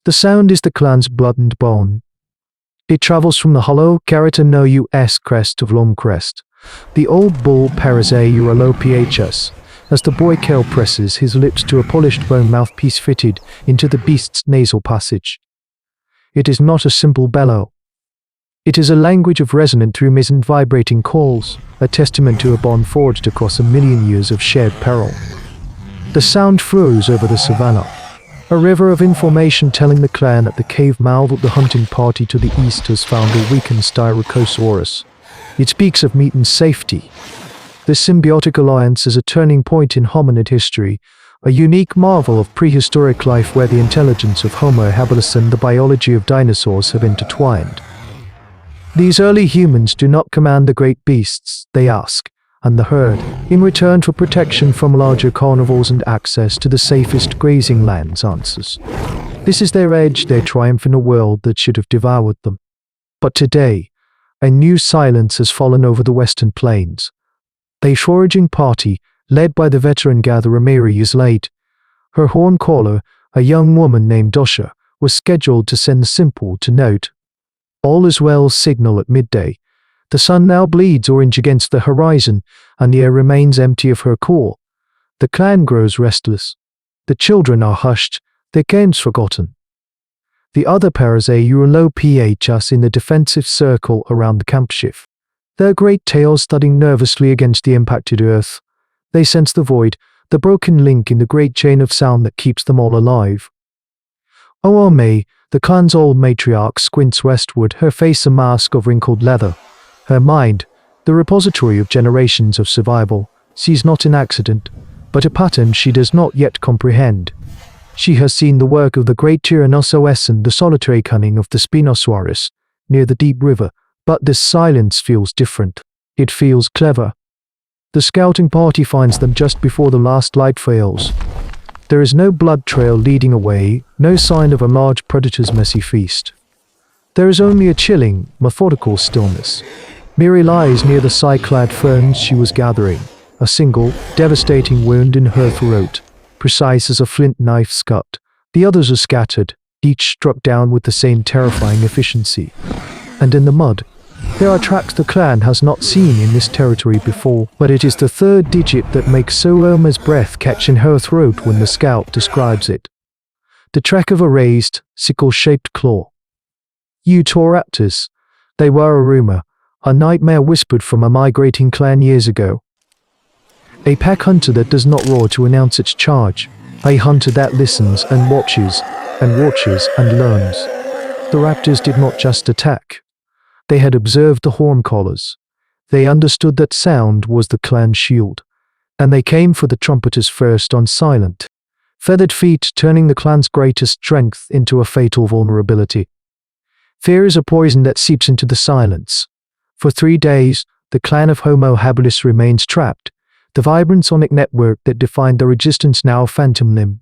The sound is the clan's blood and bone. It travels from the hollow keratinous crest of long crest, the old bull Parasaurolophus, as the boy Kel presses his lips to a polished bone mouthpiece fitted into the beast's nasal passage. It is not a simple bellow. It is a language of resonant through and vibrating calls, a testament to a bond forged across a million years of shared peril. The sound flows over the savannah, a river of information telling the clan at the cave mouth that the hunting party to the east has found a weakened Styracosaurus. It speaks of meat and safety. This symbiotic alliance is a turning point in hominid history, a unique marvel of prehistoric life where the intelligence of Homo Habilis and the biology of dinosaurs have intertwined. These early humans do not command the great beasts, they ask, and the herd, in return for protection from larger carnivores and access to the safest grazing lands, answers. This is their edge, their triumph in a world that should have devoured them. But today, a new silence has fallen over the western plains. A foraging party, led by the veteran gatherer Mary, is late. Her horncaller, a young woman named Dosha, was scheduled to send a simple to note, "All is well" signal at midday. The sun now bleeds orange against the horizon, and the air remains empty of her call. The clan grows restless. The children are hushed, their games forgotten. The other Parasaurolophus in the defensive circle around the campsite, their great tails thudding nervously against the impacted earth. They sense the void, the broken link in the great chain of sound that keeps them all alive. Ooma, the clan's old matriarch, squints westward, her face a mask of wrinkled leather. Her mind, the repository of generations of survival, sees not an accident, but a pattern she does not yet comprehend. She has seen the work of the great Tyrannosaurus and the solitary cunning of the Spinosaurus near the deep river, but this silence feels different. It feels clever. The scouting party finds them just before the last light fails. There is no blood trail leading away, no sign of a large predator's messy feast. There is only a chilling, methodical stillness. Miri lies near the side-clad ferns she was gathering, a single, devastating wound in her throat, precise as a flint knife's cut. The others are scattered, each struck down with the same terrifying efficiency. And in the mud, there are tracks the clan has not seen in this territory before, but it is the third digit that makes Ooma's breath catch in her throat when the scout describes it. The track of a raised, sickle-shaped claw. Utahraptors. They were a rumor, a nightmare whispered from a migrating clan years ago. A pack hunter that does not roar to announce its charge. A hunter that listens and watches and learns. The raptors did not just attack. They had observed the horncallers. They understood that sound was the clan's shield, and they came for the trumpeters first on silent, feathered feet, turning the clan's greatest strength into a fatal vulnerability. Fear is a poison that seeps into the silence. For 3 days, the clan of Homo Habilis remains trapped, the vibrant sonic network that defined their existence now a phantom limb.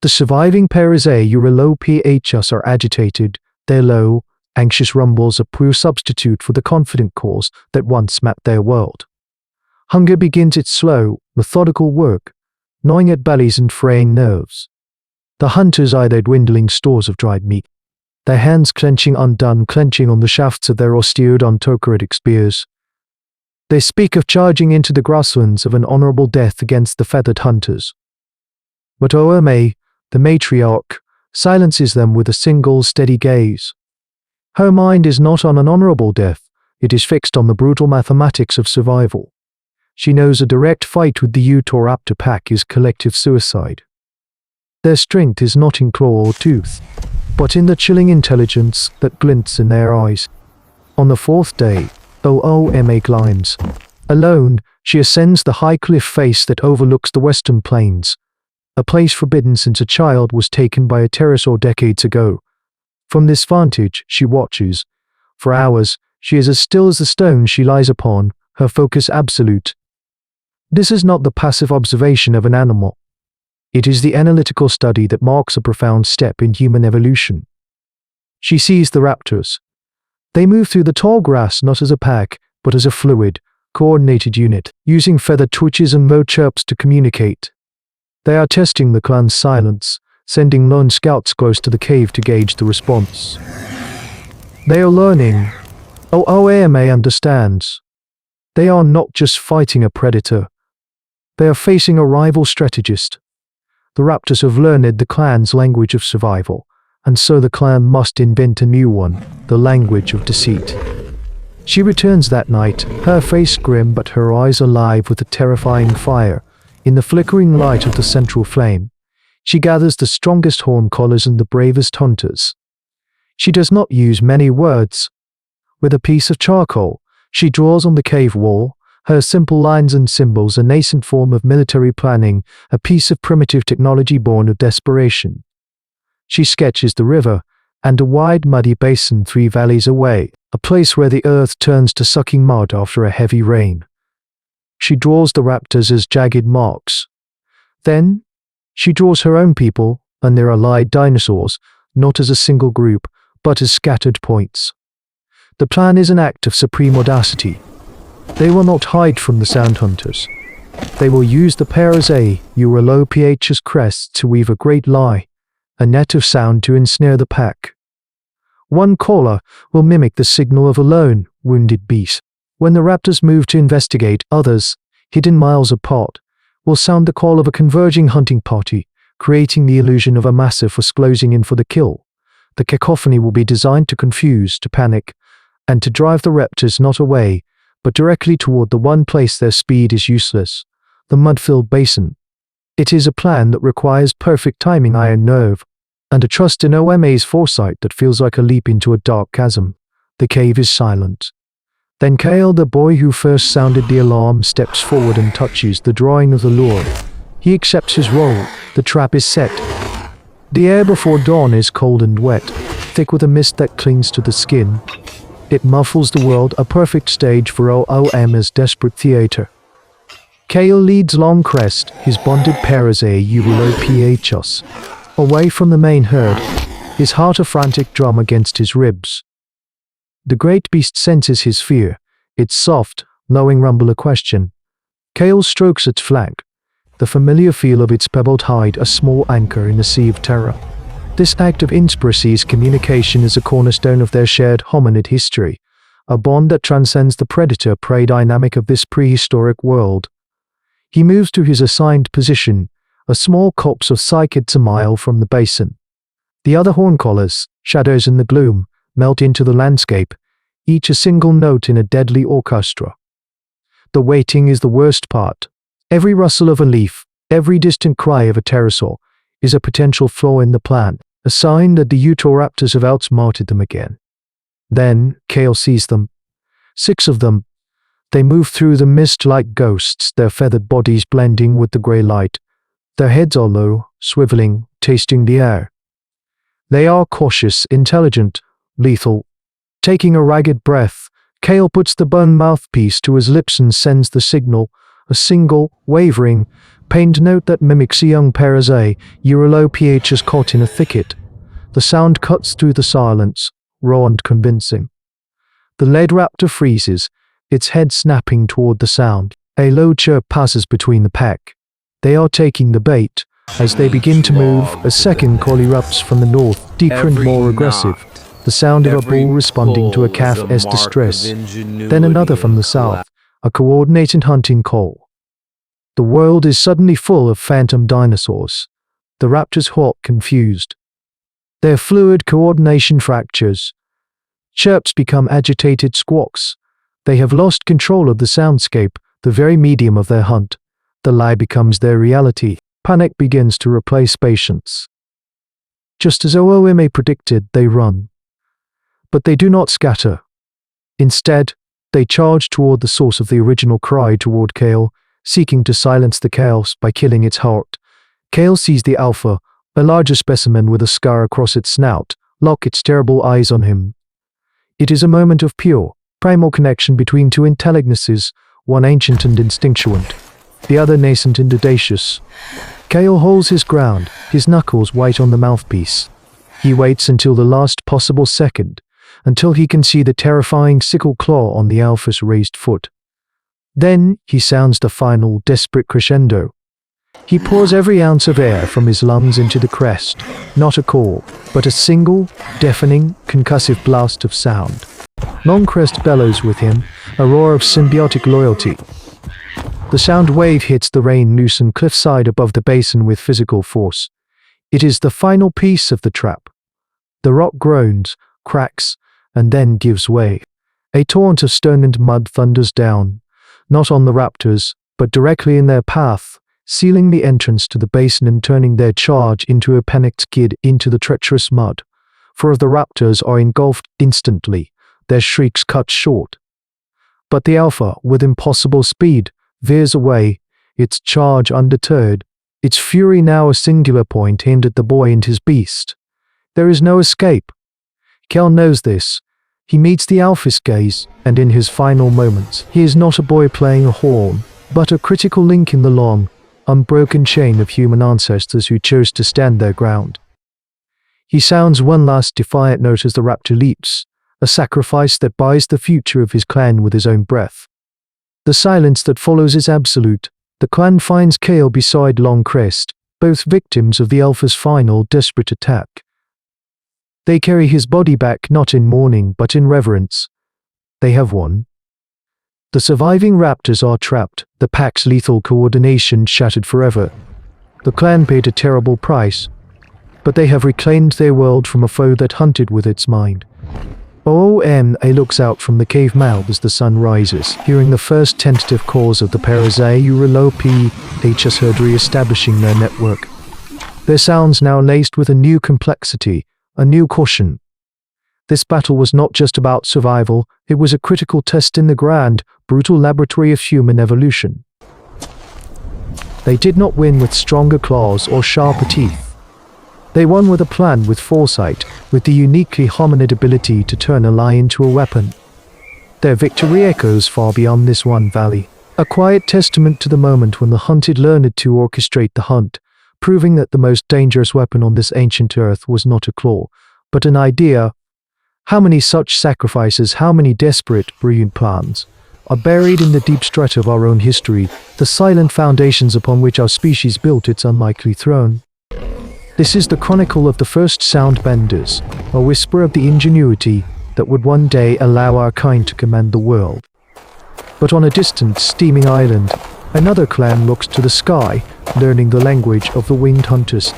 The surviving Parasaurolophus are agitated, their low, anxious rumbles a poor substitute for the confident calls that once mapped their world. Hunger begins its slow, methodical work, gnawing at bellies and fraying nerves. The hunters eye their dwindling stores of dried meat, their hands clenching on the shafts of their austere Odontocratic spears. They speak of charging into the grasslands of an honorable death against the feathered hunters. But Ooma, the matriarch, silences them with a single steady gaze. Her mind is not on an honorable death, it is fixed on the brutal mathematics of survival. She knows a direct fight with the Utahraptor pack is collective suicide. Their strength is not in claw or tooth, but in the chilling intelligence that glints in their eyes. On the 4th day, Ooma climbs. Alone, she ascends the high cliff face that overlooks the western plains, a place forbidden since a child was taken by a pterosaur decades ago. From this vantage, she watches. For hours, she is as still as the stone she lies upon, her focus absolute. This is not the passive observation of an animal. It is the analytical study that marks a profound step in human evolution. She sees the raptors. They move through the tall grass not as a pack, but as a fluid, coordinated unit, using feathered twitches and low chirps to communicate. They are testing the clan's silence, sending lone scouts close to the cave to gauge the response. They are learning. Ooma understands. They are not just fighting a predator. They are facing a rival strategist. The raptors have learned the clan's language of survival, and so the clan must invent a new one, the language of deceit. She returns that night, her face grim but her eyes alive with a terrifying fire. In the flickering light of the central flame, she gathers the strongest horncallers and the bravest hunters. She does not use many words. With a piece of charcoal, she draws on the cave wall. Her simple lines and symbols, a nascent form of military planning, a piece of primitive technology born of desperation. She sketches the river, and a wide muddy basin 3 valleys away, a place where the earth turns to sucking mud after a heavy rain. She draws the raptors as jagged marks. Then, she draws her own people and their allied dinosaurs, not as a single group, but as scattered points. The plan is an act of supreme audacity. They will not hide from the sound hunters. They will use the Parasaurolophus crest to weave a great lie, a net of sound to ensnare the pack. One caller will mimic the signal of a lone, wounded beast. When the raptors move to investigate, others, hidden miles apart, will sound the call of a converging hunting party, creating the illusion of a massive force closing in for the kill. The cacophony will be designed to confuse, to panic, and to drive the raptors not away, but directly toward the one place their speed is useless, the mud-filled basin. It is a plan that requires perfect timing, iron nerve, and a trust in Ooma's foresight that feels like a leap into a dark chasm. The cave is silent. Then Kale, the boy who first sounded the alarm, steps forward and touches the drawing of the lure. He accepts his role. The trap is set. The air before dawn is cold and wet, thick with a mist that clings to the skin. It muffles the world, a perfect stage for Ooma's desperate theater. Kale leads Longcrest, his bonded Parasaurolophus, away from the main herd, his heart a frantic drum against his ribs. The great beast senses his fear, its soft, knowing rumble a question. Kale strokes its flank, the familiar feel of its pebbled hide a small anchor in a sea of terror. This act of interspecies communication is a cornerstone of their shared hominid history, a bond that transcends the predator-prey dynamic of this prehistoric world. He moves to his assigned position, a small copse of cycads a mile from the basin. The other horncallers, shadows in the gloom, melt into the landscape, each a single note in a deadly orchestra. The waiting is the worst part. Every rustle of a leaf, every distant cry of a pterosaur, is a potential flaw in the plan, a sign that the Utahraptors have outsmarted them again. Then, Kale sees them. 6 of them. They move through the mist like ghosts, their feathered bodies blending with the grey light. Their heads are low, swiveling, tasting the air. They are cautious, intelligent, lethal. Taking a ragged breath, Kale puts the bone mouthpiece to his lips and sends the signal, a single, wavering, pained note that mimics a young Parasaurolophus caught in a thicket. The sound cuts through the silence, raw and convincing. The lead raptor freezes, its head snapping toward the sound. A low chirp passes between the pack. They are taking the bait. As they begin to move, a second call erupts from the north, deeper and more aggressive. The sound of a bull responding to a calf's distress. Then another from the south, a coordinated hunting call. The world is suddenly full of phantom dinosaurs. The raptors halt, confused. Their fluid coordination fractures. Chirps become agitated squawks. They have lost control of the soundscape, the very medium of their hunt. The lie becomes their reality. Panic begins to replace patience. Just as Ooma predicted, they run. But they do not scatter. Instead, they charge toward the source of the original cry, toward Kale, seeking to silence the chaos by killing its heart. Kale sees the alpha, a larger specimen with a scar across its snout, lock its terrible eyes on him. It is a moment of pure, primal connection between 2 intelligences, one ancient and instinctuant, the other nascent and audacious. Kale holds his ground, his knuckles white on the mouthpiece. He waits until the last possible second, until he can see the terrifying sickle claw on the alpha's raised foot. Then he sounds the final, desperate crescendo. He pours every ounce of air from his lungs into the crest, not a call, but a single, deafening, concussive blast of sound. Long Crest bellows with him, a roar of symbiotic loyalty. The sound wave hits the rain-loosened cliffside above the basin with physical force. It is the final piece of the trap. The rock groans, cracks, and then gives way. A torrent of stone and mud thunders down, not on the raptors, but directly in their path, sealing the entrance to the basin and turning their charge into a panicked skid into the treacherous mud. 4 of the raptors are engulfed instantly, their shrieks cut short. But the alpha, with impossible speed, veers away, its charge undeterred, its fury now a singular point aimed at the boy and his beast. There is no escape. Kel knows this. He meets the alpha's gaze, and in his final moments, he is not a boy playing a horn, but a critical link in the long, unbroken chain of human ancestors who chose to stand their ground. He sounds one last defiant note as the raptor leaps, a sacrifice that buys the future of his clan with his own breath. The silence that follows is absolute. The clan finds Kale beside Long Crest, both victims of the alpha's final desperate attack. They carry his body back not in mourning but in reverence. They have won. The surviving raptors are trapped, the pack's lethal coordination shattered forever. The clan paid a terrible price, but they have reclaimed their world from a foe that hunted with its mind. Ooma looks out from the cave mouth as the sun rises, hearing the first tentative calls of the Parasaurolophus herd re-establishing their network. Their sounds now laced with a new complexity, a new caution. This battle was not just about survival, it was a critical test in the grand, brutal laboratory of human evolution. They did not win with stronger claws or sharper teeth. They won with a plan, with foresight, with the uniquely hominid ability to turn a lie into a weapon. Their victory echoes far beyond this one valley, a quiet testament to the moment when the hunted learned to orchestrate the hunt, proving that the most dangerous weapon on this ancient earth was not a claw, but an idea. How many such sacrifices, how many desperate, brilliant plans, are buried in the deep strata of our own history, the silent foundations upon which our species built its unlikely throne? This is the chronicle of the first soundbenders, a whisper of the ingenuity that would one day allow our kind to command the world. But on a distant, steaming island, another clan looks to the sky, learning the language of the winged hunters.